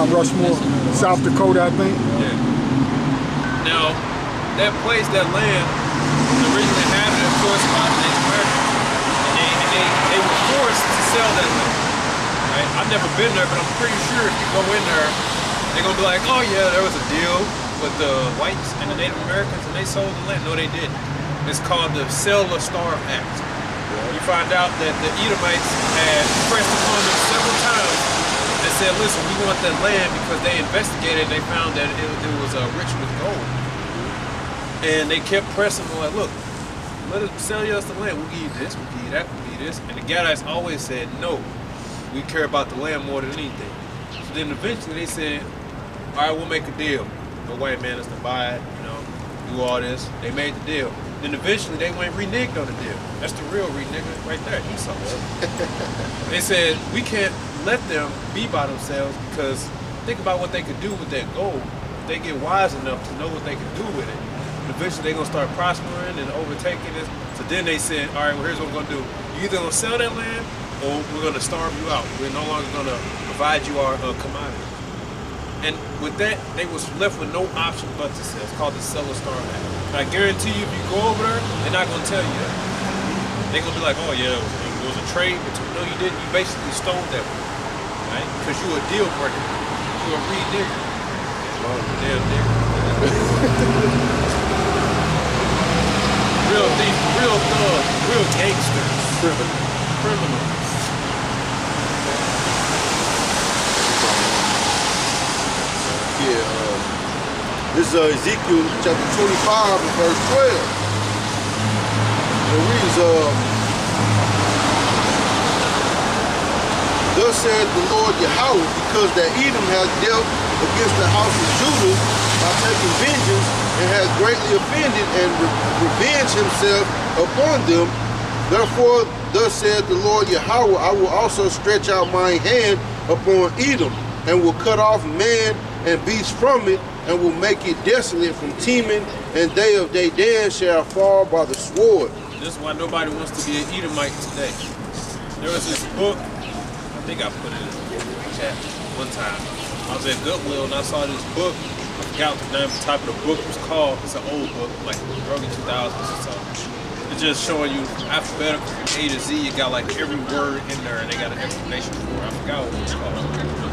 Mount Rushmore, South Dakota, I think. Yeah. Now, that place, that land, was originally inhabited for its Native Americans. And they were forced to sell that land. Right? I've never been there, but I'm pretty sure if you go in there, they're gonna be like, oh yeah, there was a deal with the whites and the Native Americans and they sold the land. No, they didn't. It's called the Sell or Starve Act. You find out that the Edomites had pressed upon them several times and said, listen, we want that land, because they investigated and they found that it was rich with gold. And they kept pressing them like, look, let us sell us the land. We'll give you this, we'll give you that, we'll give you this. And the Gadites always said, no, we care about the land more than anything. So then eventually they said, all right, we'll make a deal. The white man is to buy it, do all this. They made the deal. Then eventually they went reneged on the deal. That's the real renege right there, Esau. They said, we can't let them be by themselves, because think about what they could do with that gold. If they get wise enough to know what they can do with it, eventually they're going to start prospering and overtaking this. So then they said, all right, well, here's what we're going to do. You either going to sell that land, or we're going to starve you out. We're no longer going to provide you our commodity. And with that, they was left with no option but to sell. It's called the Sell or Starve Act. I guarantee you, if you go over there, they're not going to tell you that. They're going to be like, oh yeah, it was a trade, but no, you didn't. You basically stole that one, right? Because you a deal breaker. You a re-digger. Damn nigger. Real thief, real thug, real gangsters. Criminals. Yeah, this is Ezekiel chapter 25 and verse 12. It reads, thus said the Lord Yahweh, because that Edom has dealt against the house of Judah by taking vengeance, and has greatly offended and revenged himself upon them. Therefore, thus said the Lord Yahweh, I will also stretch out my hand upon Edom, and will cut off man and beast from it, and will make it desolate from Teman, and they of Dedan shall fall by the sword. This is why nobody wants to be an Edomite today. There was this book, I think I put it in the chat one time. I was at Goodwill and I saw this book. I forgot what the name of the type of the book was called. It's an old book, like early 2000s or so. It's just showing you alphabetical from A to Z. You got like every word in there and they got an explanation for it. I forgot what it was called.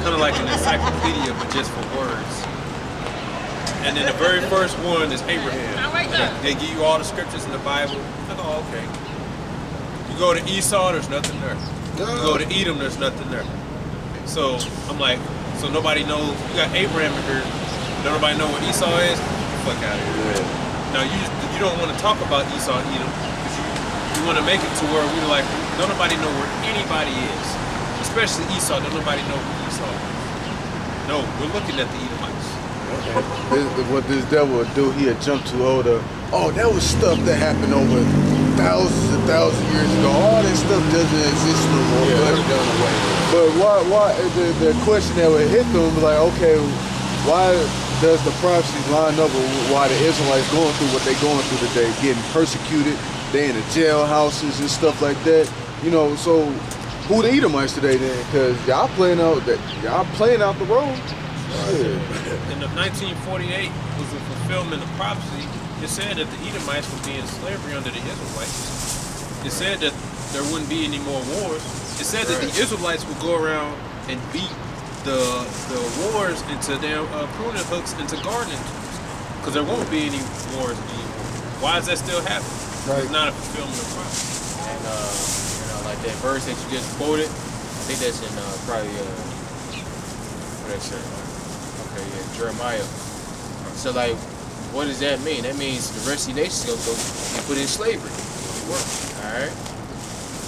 Kind of like an encyclopedia, but just for words. And then the very first one is Abraham. They give you all the scriptures in the Bible. I go, oh, okay. You go to Esau, there's nothing there. You go to Edom, there's nothing there. So I'm like, so nobody knows. You got Abraham in here. Don't nobody know what Esau is? Fuck out of here. Now you don't want to talk about Esau and Edom, because you want to make it to where we're like, don't nobody know where anybody is. Especially Esau, don't nobody know who Esau is. No, we're looking at the Edomites. What this devil would do, he'd jump to that was stuff that happened over thousands and thousands of years ago. All that stuff doesn't exist no more. But why the question that would hit them was like, okay, why does the prophecy line up with why the Israelites going through what they're going through today, getting persecuted, they in the jailhouses and stuff like that? So who the Edomites today then? Because y'all playing out the role. In 1948 was the fulfillment of prophecy. It said that the Edomites would be in slavery under the Israelites. It said that there wouldn't be any more wars. It said that the Israelites would go around and beat the wars into damn pruning hooks into gardening tools, because there won't be any wars anymore. Why is that still happening? Right. It's not a fulfillment of prophecy. And like that verse that you just quoted, I think that's in probably what that said. Okay, yeah, Jeremiah. So like, what does that mean? That means the rest of the nation's gonna go get put in slavery. Work. All right.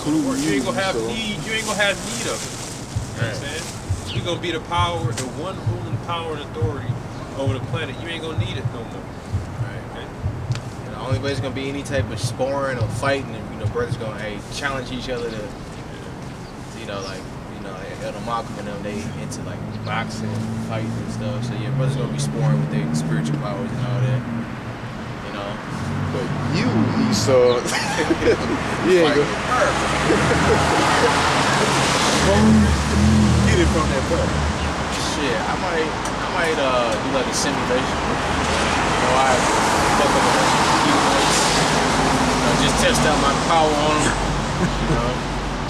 You ain't gonna have need. You ain't gonna have need of it. You know what I'm saying? You're gonna be the power, the one ruling power and authority over the planet. You ain't gonna need it no more. Right. Okay. And the only way it's gonna be any type of sparring or fighting, and brothers gonna challenge each other to, Elder Malcolm and them, they into like boxing, fighting and stuff. So yeah, brothers gonna be sparring with their spiritual powers and all that. But you, Esau, yeah, get it from that book. Shit. Shit, I might do like a simulation. I fuck up a few points. Just test out my power on them.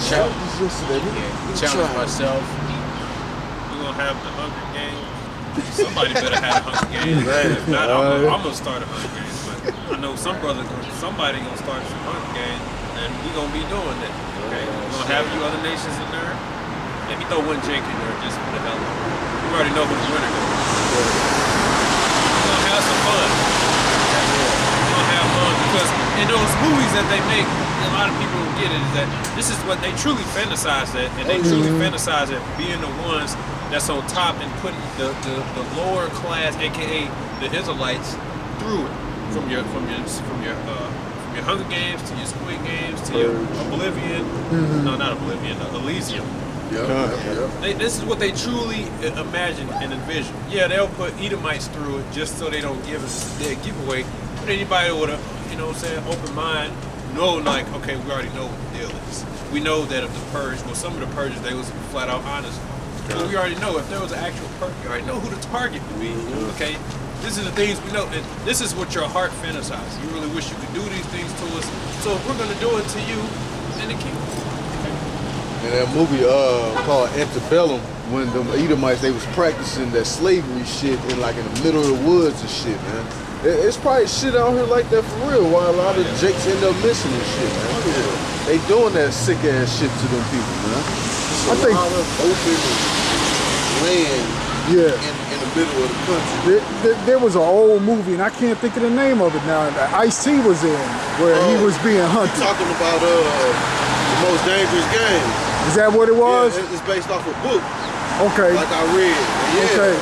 Challenge myself. We're gonna have the Hunger Games. Somebody better have a Hunger Games. If not, I'm gonna start a Hunger Games. But I know somebody gonna start some Hunger Games, and we gonna be doing that. Okay, we're gonna have you other nations in there. Let me throw one Jake in there just for the hell of it. You already know who the winner is. We're gonna have some fun. We're gonna have fun because in those movies that they make, a lot of people don't get it, is that this is what they truly fantasize that, and they truly fantasize that being the ones that's on top and putting the lower class, aka the Israelites, through it from your Hunger Games to your Squid Games to your Oblivion. No, not Oblivion, Elysium. This is what they truly imagine and envision. Yeah, they'll put Edomites through it just so they don't give us their giveaway. But anybody with a, open mind, know like, okay, we already know what the deal is. We know that if the purge, some of the purges, they was flat out honest. But we already know if there was an actual purge, you already know who the target would be. Okay, this is the things we know, and this is what your heart fantasizes. You really wish you could do these things to us. So if we're gonna do it to you, then the king. And that movie called Antebellum, when the Edomites, they was practicing that slavery shit in the middle of the woods and shit, man. It's probably shit out here like that for real, why a lot of jakes end up missing and shit, man. They doing that sick ass shit to them people, man. I think a lot of open land in the middle of the country. There was an old movie, and I can't think of the name of it now, that Ice-T was in, where he was being hunted. Talking about the most dangerous game. Is that what it was? Yeah, it's based off a book. Okay. Like I read. Yeah, okay.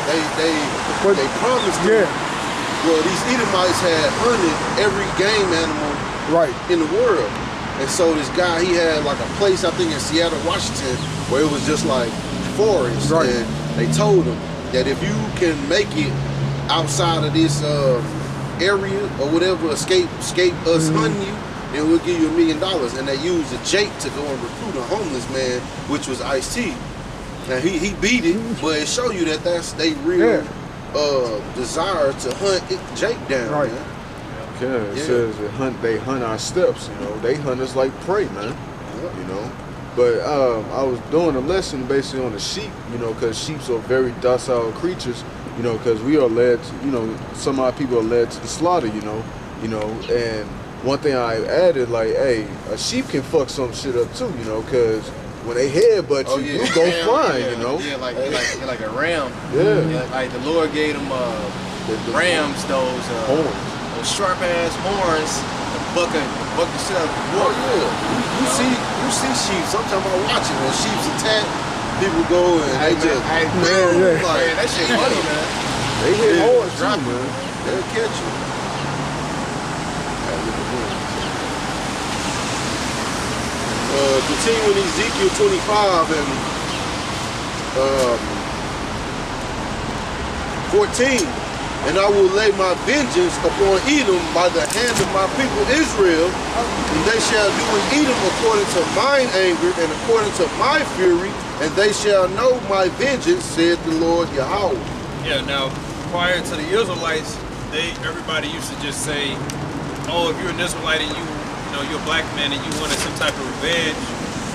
They promised them. Well, these Edomites had hunted every game animal in the world. And so this guy, he had a place, I think in Seattle, Washington, where it was just like forest. Right. And they told him that if you can make it outside of this area or whatever, escape us hunting you, then we'll give you $1 million. And they used a Jake to go and recruit a homeless man, which was Ice-T. Now he beat it, but it show you that that's they real desire to hunt Jake down, man. It says they hunt our steps, They hunt us like prey, man. But I was doing a lesson basically on the sheep, because sheep are very docile creatures, because we are led to, some of our people are led to the slaughter, and one thing I added, a sheep can fuck some shit up too, because when they headbutt you, you go flying, Yeah, like a ram. Yeah. Like the Lord gave them rams those sharp ass horns, buck the shit out of the water. You see sheep. Sometimes I watch it when sheep's attack. People go and they just man, that shit funny, man. They hit hard too, man. They'll catch you. Continuing Ezekiel 25 and 14, and I will lay my vengeance upon Edom by the hand of my people Israel, and they shall do in Edom according to mine anger and according to my fury, and they shall know my vengeance, said the Lord Yahweh. Yeah, now prior to the Israelites, everybody used to just say, oh, if you're an Israelite and you're a black man and you wanted some type of revenge,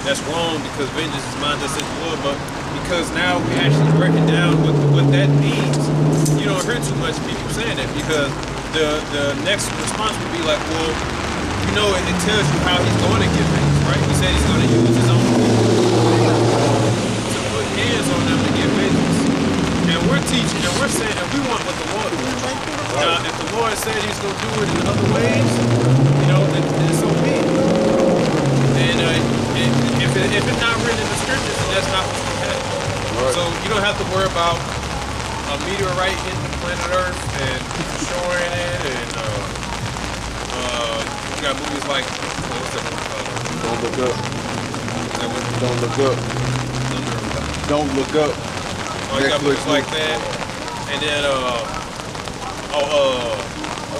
that's wrong because vengeance is mine, thus saith the Lord. But because now we actually breaking down what that means, you don't hear too much people saying that, because the next response would be like, well, it tells you how he's going to get vengeance, right? He said he's going to use his own people to put hands on them to get vengeance. And we're teaching and we're saying that we want what the Lord wants. Now, if the Lord said he's going to do it in other ways, then so be it. And if it's not written in the scriptures, then that's not what's going to happen. Right. So you don't have to worry about a meteorite hitting the planet Earth and destroying it. And you got movies like, what's that one called? Don't Look Up. Don't Look Up. Don't Look Up. Oh, you got movies like that. And then, I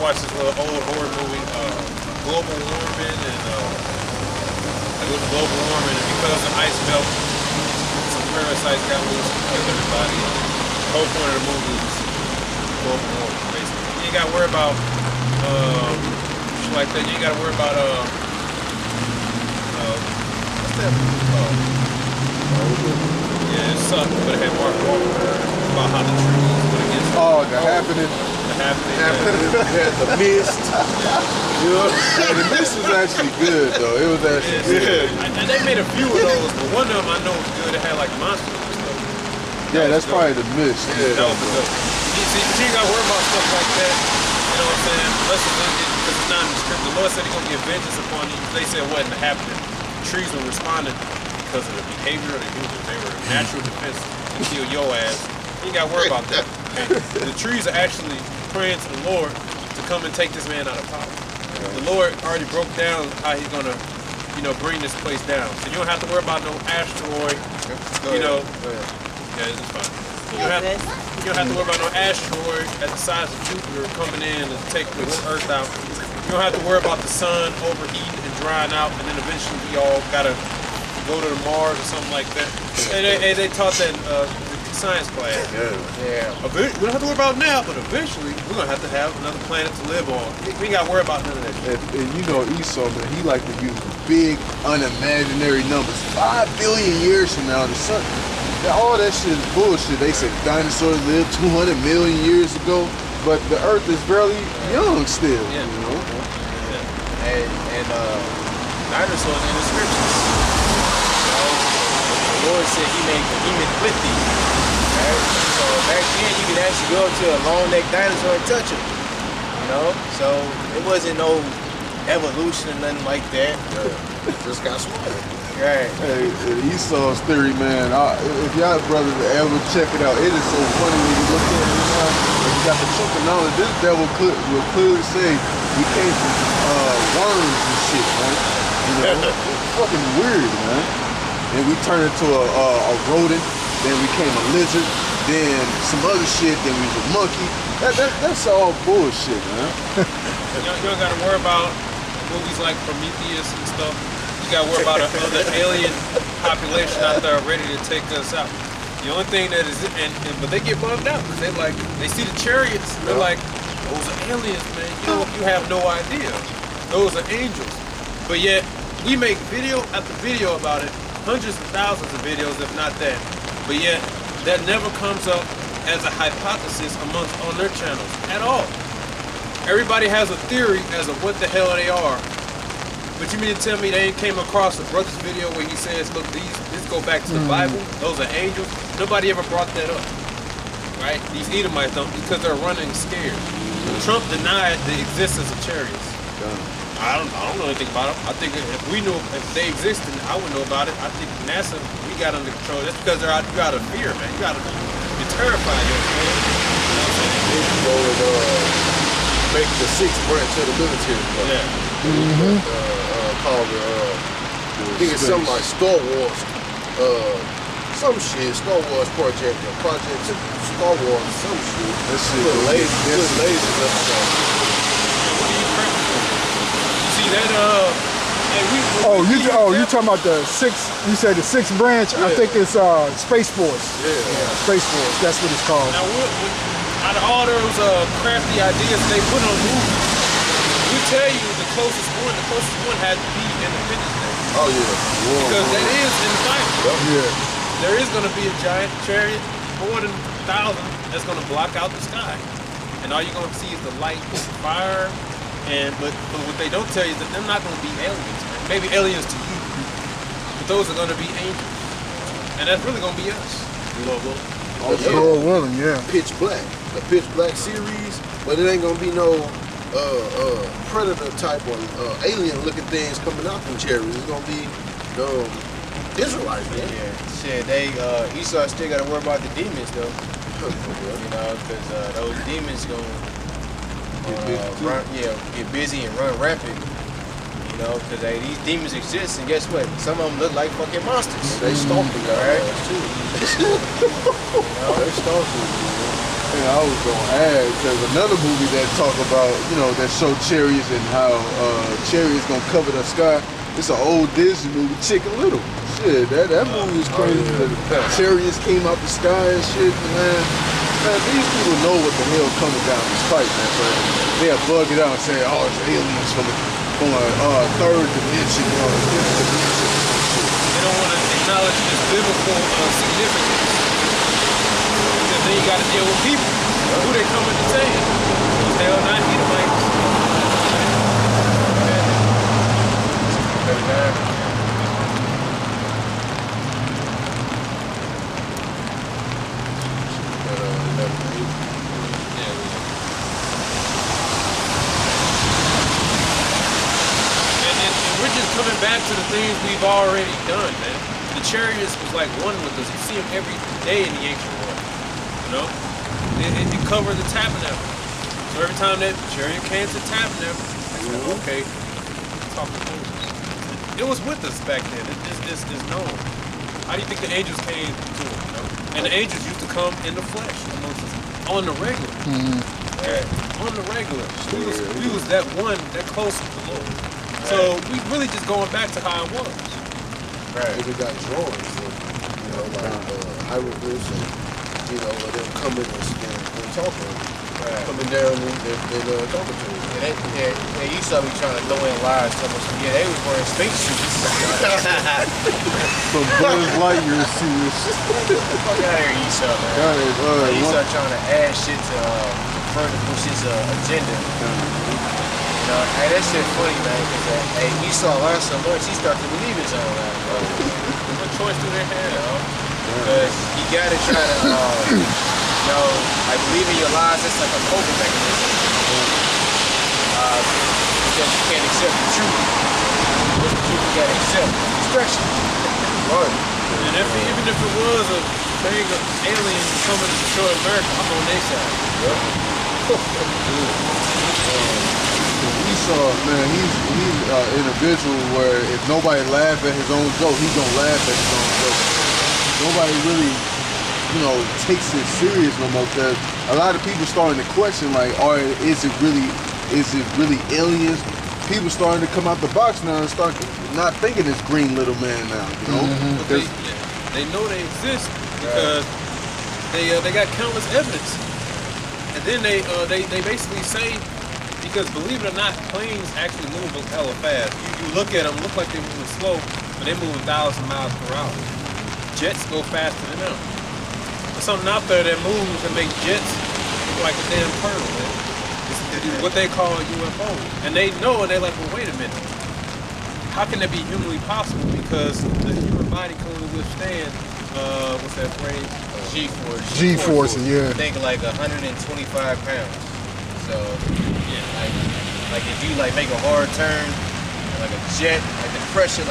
watched this little old horror movie, global warming, and it was global warming, and because the ice melt, some parasites got loose and killed everybody. whole point of the movie is go for war, basically. You ain't gotta worry about shit like that. You ain't gotta worry about what's that movie called? Yeah, it sucked, but it had Mark Wahlberg about how the trees went against The Happening. the happening. Yeah, the mist. You know? The Mist was actually good though. It was actually good. And they made a few of those, but one of them I know was good. It had like monsters and stuff. Yeah, that's probably The Mist. That was the good. See, but you ain't gotta worry about stuff like that. You know what I'm saying? Unless it's because it's not in the script. The Lord said He's gonna get vengeance upon you. They said it wasn't happening. Trees were responding because of the behavior of the humans. They were natural defense to kill your ass. You ain't gotta worry about that. Okay? The trees are actually praying to the Lord to come and take this man out of power. The Lord already broke down how He's gonna, bring this place down. So you don't have to worry about no asteroid. Yeah, it's fine. You don't have to worry about no asteroid at the size of Jupiter coming in and take the Earth out. You don't have to worry about the sun overheating and drying out, and then eventually we all gotta go to the Mars or something like that. And they taught that in science class. Yeah. We don't have to worry about it now, but eventually we're gonna have to have another planet to live on. We ain't gotta worry about none of that shit. And you know Esau, man, he like to use big, unimaginary numbers. 5 billion years from now, the sun. All that shit is bullshit. They say dinosaurs lived 200 million years ago, but the Earth is barely young still. Yeah. You know. And dinosaurs in the scriptures. The Lord said He made human with thee. Right? So back then you could actually go to a long-necked dinosaur and touch him. So it wasn't no evolution or nothing like that. Just got smarter. Right. Hey, Esau's theory, man. If y'all brothers ever check it out, it is so funny when you look at it now. And you got the truth of knowledge. This devil will clearly say we came from worms and shit, man. It's fucking weird, man. And we turned into a rodent, then we became a lizard, then some other shit, then we was a monkey. That's all bullshit, man. You don't gotta worry about movies like Prometheus and stuff. You gotta worry about another alien population out there ready to take us out. The only thing that is, but they get bummed out because they see the chariots. And they're like, those are aliens, man. You have no idea. Those are angels. But yet we make video after video about it, hundreds of thousands of videos, if not that. But yet that never comes up as a hypothesis on their channels at all. Everybody has a theory as of what the hell they are. But you mean to tell me they ain't came across a brother's video where he says, look, this go back to the Bible, those are angels? Nobody ever brought that up, right? These Edomites don't, because they're running scared. Trump denied the existence of chariots. I don't know anything about them. I think if they existed, I would know about it. I think NASA, we got under control. That's because you're out of fear, man. You're terrified. Make the 6th branch of the military. Yeah. Called I think it's something like Star Wars. Some shit. Star Wars Project Star Wars. Some shit. That shit. Put lazy. See that? You talking about the 6th? You say the 6th branch? I think it's Space Force. Yeah. Space Force. That's what it's called. Now, out of all those crafty ideas they put on movies, we tell you the closest one had to be Independence Day. Oh yeah. Because that is in the Bible. Yeah. There is going to be a giant chariot, more than 1,000, that's going to block out the sky. And all you're going to see is the light, fire, but what they don't tell you is that they're not going to be aliens, man. Maybe aliens to you, but those are going to be angels. And that's really going to be us. Lord willing, yeah. Pitch Black. The Pitch Black series, but it ain't gonna be no predator type or alien looking things coming out from chariots. It's gonna be Israelites, man. Yeah, shit. Esau still gotta worry about the demons though. Because those demons gonna get busy and run rampant. Because these demons exist, and guess what? Some of them look like fucking monsters. They stalking y'all, right? too. They stalking. Yeah, I was gonna add there's another movie that talk about that show chariots and how chariots gonna cover the sky. It's an old Disney movie, Chicken Little. Shit, that movie is crazy. The chariots came out the sky and shit, man. Man, these people know what the hell coming down this pipe, man. But they'll bug it out and say, oh, it's aliens from a third dimension or fifth dimension. They don't want to acknowledge this biblical significance. Because then you got to deal with people. Who they coming to say? They are not Ephraimites. We're just coming back to the things we've already done, man. The chariots was like one with us. You see them every day in the ancient world. You know? It covered the tabernacle. So every time that chariot came to the tabernacle, they said, okay, talk to Moses. It was with us back then. It's known. How do you think the angels came to him? You know? And the angels used to come in the flesh amongst us on the regular. Yeah, on the regular. We was that one, that close with the Lord. So we really just going back to how it was. Right. We got drawings of, hieroglyphs and, of them coming and talking. Right. Coming down and talking to us. And you saw me trying to throw in lies. Yeah, they was wearing spacesuits. Some Buzz Lightyear suits. Fuck out of here, Esau, man. Esau trying to add shit to further push his agenda. Hey, that shit funny, man, because Esau learned so much, he started to believe his own lies, bro. What choice do they have? Because you gotta try to, like believing your lies, that's like a coping mechanism. Because you can't accept the truth. What's the truth you gotta accept? Discretion. Right. And even if it was a thing of aliens coming to destroy America, I'm on their side. Esau, man, he's an individual where if nobody laugh at his own joke, he's gonna laugh at his own joke. Nobody really, takes it serious no more. Because a lot of people starting to question, like, is it really aliens? People starting to come out the box now and start not thinking it's Green Little Man now. They know they exist because they got countless evidence, and then they basically say. Because believe it or not, planes actually move hella fast. You look at them, look like they're moving slow, but they're moving 1,000 miles per hour. Jets go faster than them. There's something out there that moves and makes jets look like a damn turtle, man. It's what they call a UFO. And they know, and they're like, well, wait a minute. How can that be humanly possible? Because the human body can only withstand, what's that phrase? G-force. G-force, yeah. I think like 125 pounds. So, yeah, like if you like make a hard turn, like a jet, like the pressure,